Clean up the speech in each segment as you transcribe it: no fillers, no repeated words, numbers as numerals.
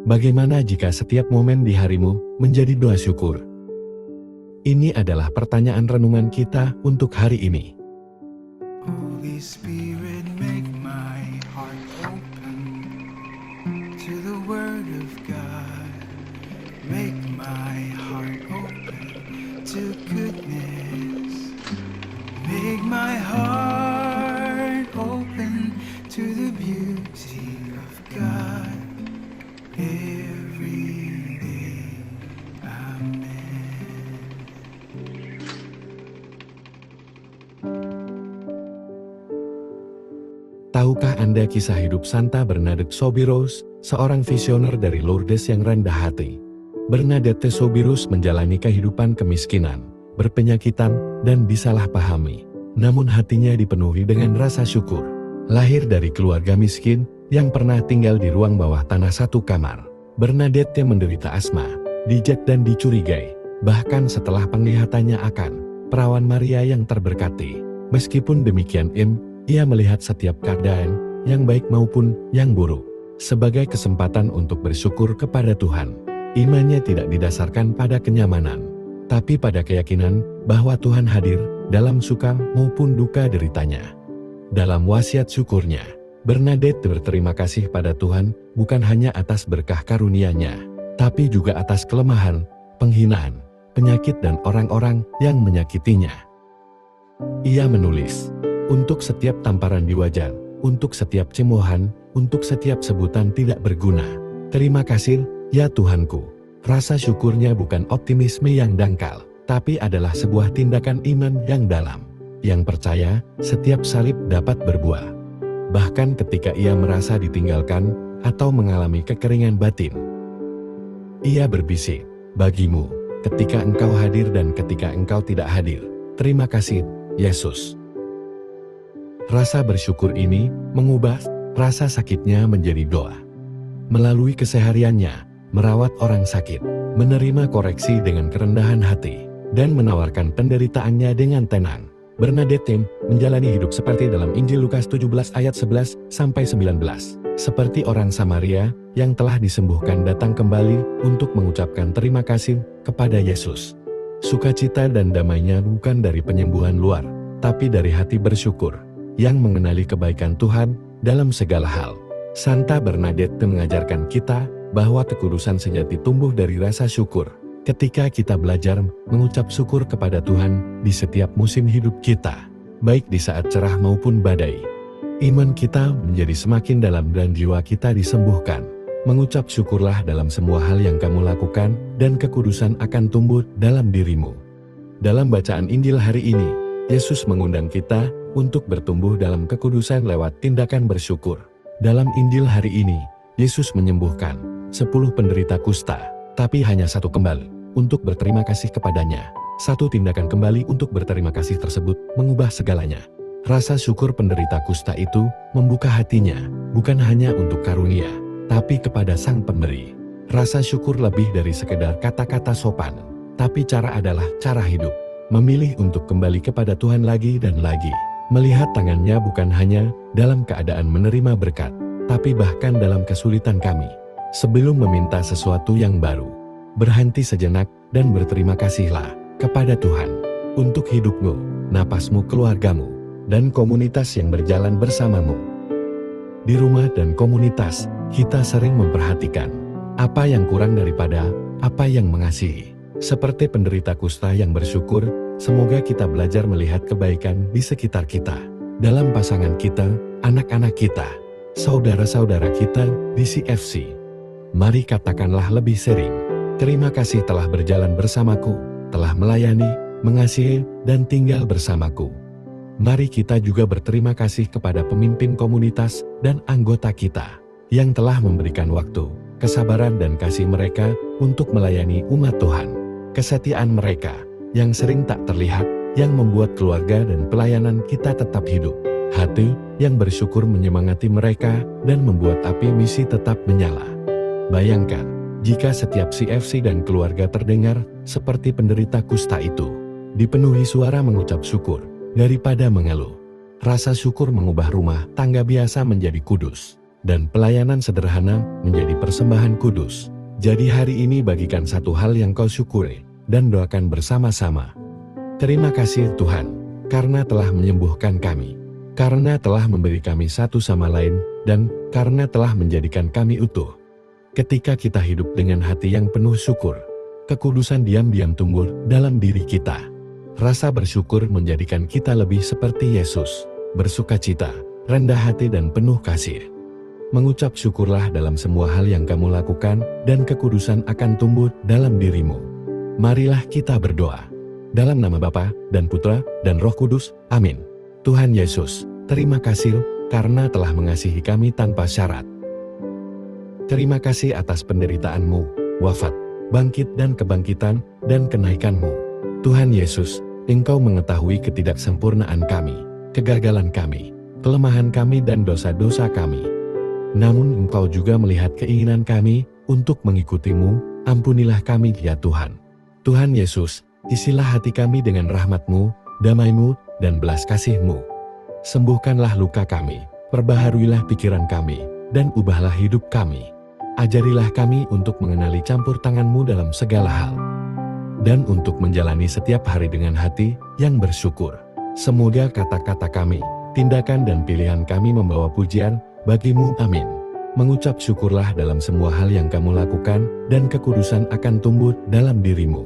Bagaimana jika setiap momen di harimu menjadi doa syukur? Ini adalah pertanyaan renungan kita untuk hari ini. Holy Spirit, make my heart open to the Word of God. Make my heart open to goodness. Make my heart open to the beauty of God every day. Amen. Tahukah Anda kisah hidup Santa Bernadette Soubirous, seorang visioner dari Lourdes yang rendah hati? Bernadette Soubirous menjalani kehidupan kemiskinan, berpenyakitan, dan disalahpahami. Namun hatinya dipenuhi dengan rasa syukur. Lahir dari keluarga miskin yang pernah tinggal di ruang bawah tanah satu kamar, Bernadette menderita asma, dijat dan dicurigai. Bahkan setelah penglihatannya akan perawan Maria yang terberkati. Meskipun demikian ia melihat setiap keadaan, yang baik maupun yang buruk, sebagai kesempatan untuk bersyukur kepada Tuhan. Imannya tidak didasarkan pada kenyamanan, tapi pada keyakinan bahwa Tuhan hadir dalam suka maupun duka deritanya. Dalam wasiat syukurnya, Bernadette berterima kasih pada Tuhan bukan hanya atas berkah karunia-Nya, tapi juga atas kelemahan, penghinaan, penyakit dan orang-orang yang menyakitinya. Ia menulis, untuk setiap tamparan di wajah, untuk setiap cemoohan, untuk setiap sebutan tidak berguna. Terima kasih, ya Tuhanku. Rasa syukurnya bukan optimisme yang dangkal, tapi adalah sebuah tindakan iman yang dalam, yang percaya setiap salib dapat berbuah. Bahkan ketika ia merasa ditinggalkan atau mengalami kekeringan batin. Ia berbisik, bagimu, ketika engkau hadir dan ketika engkau tidak hadir. Terima kasih, Yesus. Rasa bersyukur ini mengubah rasa sakitnya menjadi doa. Melalui kesehariannya, merawat orang sakit, menerima koreksi dengan kerendahan hati, dan menawarkan penderitaannya dengan tenang. Bernadette menjalani hidup seperti dalam Injil Lukas 17 ayat 11-19. Seperti orang Samaria yang telah disembuhkan datang kembali untuk mengucapkan terima kasih kepada Yesus. Sukacita dan damainya bukan dari penyembuhan luar, tapi dari hati bersyukur, yang mengenali kebaikan Tuhan dalam segala hal. Santa Bernadette mengajarkan kita bahwa kekudusan sejati tumbuh dari rasa syukur. Ketika kita belajar mengucap syukur kepada Tuhan di setiap musim hidup kita, baik di saat cerah maupun badai, iman kita menjadi semakin dalam dan jiwa kita disembuhkan. Mengucap syukurlah dalam semua hal yang kamu lakukan, dan kekudusan akan tumbuh dalam dirimu. Dalam bacaan Injil hari ini, Yesus mengundang kita untuk bertumbuh dalam kekudusan lewat tindakan bersyukur. Dalam Injil hari ini, Yesus menyembuhkan 10 penderita kusta, tapi hanya satu kembali untuk berterima kasih kepadanya. Satu tindakan kembali untuk berterima kasih tersebut mengubah segalanya. Rasa syukur penderita kusta itu membuka hatinya, bukan hanya untuk karunia, tapi kepada Sang Pemberi. Rasa syukur lebih dari sekedar kata-kata sopan, tapi cara adalah cara hidup. Memilih untuk kembali kepada Tuhan lagi dan lagi. Melihat tangannya bukan hanya dalam keadaan menerima berkat, tapi bahkan dalam kesulitan kami. Sebelum meminta sesuatu yang baru, berhenti sejenak dan berterima kasihlah kepada Tuhan untuk hidupmu, napasmu, keluargamu, dan komunitas yang berjalan bersamamu. Di rumah dan komunitas, kita sering memperhatikan apa yang kurang daripada apa yang mengasihi. Seperti penderita kusta yang bersyukur, semoga kita belajar melihat kebaikan di sekitar kita, dalam pasangan kita, anak-anak kita, saudara-saudara kita di CFC. Mari katakanlah lebih sering, terima kasih telah berjalan bersamaku, telah melayani, mengasihi, dan tinggal bersamaku. Mari kita juga berterima kasih kepada pemimpin komunitas dan anggota kita, yang telah memberikan waktu, kesabaran dan kasih mereka untuk melayani umat Tuhan. Kesetiaan mereka, yang sering tak terlihat, yang membuat keluarga dan pelayanan kita tetap hidup. Hati yang bersyukur menyemangati mereka dan membuat api misi tetap menyala. Bayangkan, jika setiap CFC dan keluarga terdengar seperti penderita kusta itu, dipenuhi suara mengucap syukur daripada mengeluh. Rasa syukur mengubah rumah tangga biasa menjadi kudus. dan pelayanan sederhana menjadi persembahan kudus. Jadi hari ini bagikan satu hal yang kau syukuri, dan doakan bersama-sama. Terima kasih Tuhan, karena telah menyembuhkan kami, karena telah memberi kami satu sama lain, dan karena telah menjadikan kami utuh. Ketika kita hidup dengan hati yang penuh syukur, kekudusan diam-diam tumbuh dalam diri kita. Rasa bersyukur menjadikan kita lebih seperti Yesus, bersukacita, rendah hati dan penuh kasih. Mengucap syukurlah dalam semua hal yang kamu lakukan, dan kekudusan akan tumbuh dalam dirimu. Marilah kita berdoa. Dalam nama Bapa, dan Putra, dan Roh Kudus, amin. Tuhan Yesus, terima kasih karena telah mengasihi kami tanpa syarat. Terima kasih atas penderitaanmu, wafat, bangkit dan kebangkitan, dan kenaikanmu. Tuhan Yesus, Engkau mengetahui ketidaksempurnaan kami, kegagalan kami, kelemahan kami dan dosa-dosa kami. Namun Engkau juga melihat keinginan kami untuk mengikuti-Mu. Ampunilah kami ya Tuhan. Tuhan Yesus, isilah hati kami dengan rahmat-Mu, damai-Mu, dan belas kasih-Mu. Sembuhkanlah luka kami, perbaharuilah pikiran kami, dan ubahlah hidup kami. Ajarilah kami untuk mengenali campur tangan-Mu dalam segala hal, dan untuk menjalani setiap hari dengan hati yang bersyukur. Semoga kata-kata kami, tindakan dan pilihan kami membawa pujian bagi-Mu, amin. Mengucap syukurlah dalam semua hal yang kamu lakukan, dan kekudusan akan tumbuh dalam dirimu.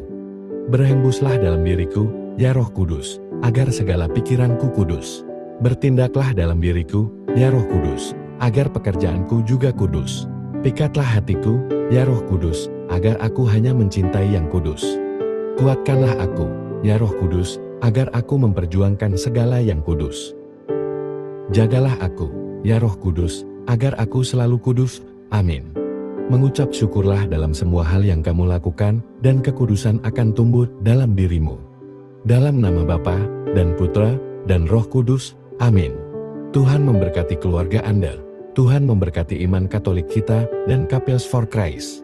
Berhembuslah dalam diriku, ya Roh Kudus, agar segala pikiranku kudus. Bertindaklah dalam diriku, ya Roh Kudus, agar pekerjaanku juga kudus. Pikatlah hatiku, ya Roh Kudus, agar aku hanya mencintai yang kudus. Kuatkanlah aku, ya Roh Kudus, agar aku memperjuangkan segala yang kudus. Jagalah aku, ya Roh Kudus, agar aku selalu kudus, amin. Mengucap syukurlah dalam semua hal yang kamu lakukan, dan kekudusan akan tumbuh dalam dirimu. Dalam nama Bapa, dan Putra, dan Roh Kudus, amin. Tuhan memberkati keluarga Anda. Tuhan memberkati iman Katolik kita dan Couples for Christ.